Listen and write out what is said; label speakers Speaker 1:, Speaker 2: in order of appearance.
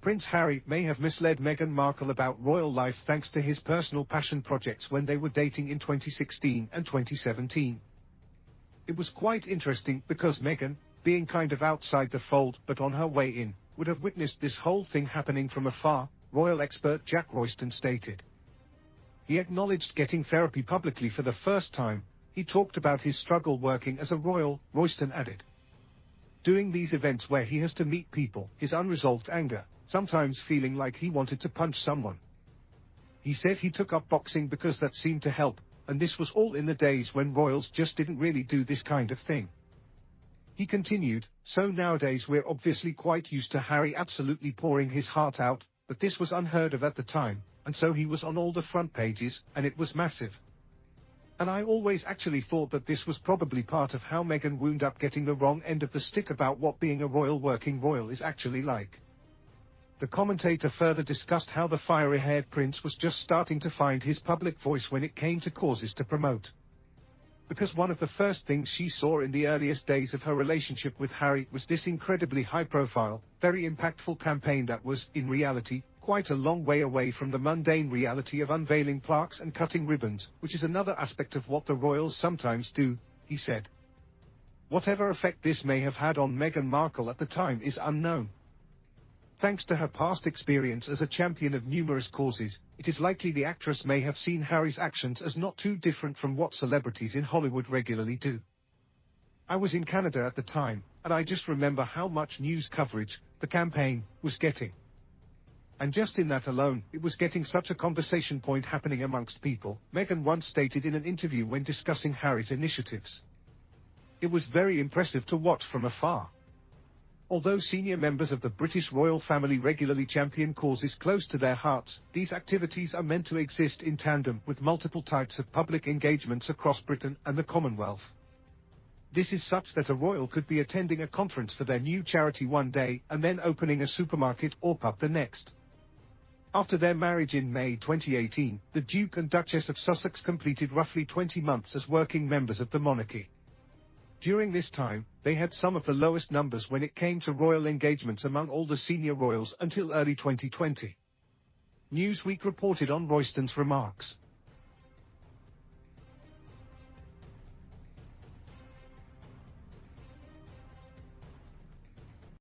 Speaker 1: Prince Harry may have misled Meghan Markle about royal life thanks to his personal passion projects when they were dating in 2016 and 2017. It was quite interesting because Meghan, being kind of outside the fold but on her way in, would have witnessed this whole thing happening from afar, royal expert Jack Royston stated. He acknowledged getting therapy publicly for the first time. He talked about his struggle working as a royal, Royston added. Doing these events where he has to meet people, his unresolved anger, sometimes feeling like he wanted to punch someone. He said he took up boxing because that seemed to help, and this was all in the days when royals just didn't really do this kind of thing. He continued, so nowadays we're obviously quite used to Harry absolutely pouring his heart out, but this was unheard of at the time, and so he was on all the front pages, and it was massive. And I always actually thought that this was probably part of how Meghan wound up getting the wrong end of the stick about what being a working royal is actually like. The commentator further discussed how the fiery-haired prince was just starting to find his public voice when it came to causes to promote. Because one of the first things she saw in the earliest days of her relationship with Harry was this incredibly high-profile, very impactful campaign that was, in reality, quite a long way away from the mundane reality of unveiling plaques and cutting ribbons, which is another aspect of what the royals sometimes do, he said. Whatever effect this may have had on Meghan Markle at the time is unknown. Thanks to her past experience as a champion of numerous causes, it is likely the actress may have seen Harry's actions as not too different from what celebrities in Hollywood regularly do. I was in Canada at the time, and I just remember how much news coverage the campaign was getting. And just in that alone, it was getting such a conversation point happening amongst people, Meghan once stated in an interview when discussing Harry's initiatives. It was very impressive to watch from afar. Although senior members of the British royal family regularly champion causes close to their hearts, these activities are meant to exist in tandem with multiple types of public engagements across Britain and the Commonwealth. This is such that a royal could be attending a conference for their new charity one day and then opening a supermarket or pub the next. After their marriage in May 2018, the Duke and Duchess of Sussex completed roughly 20 months as working members of the monarchy. During this time, they had some of the lowest numbers when it came to royal engagements among all the senior royals until early 2020. Newsweek reported on Royston's remarks.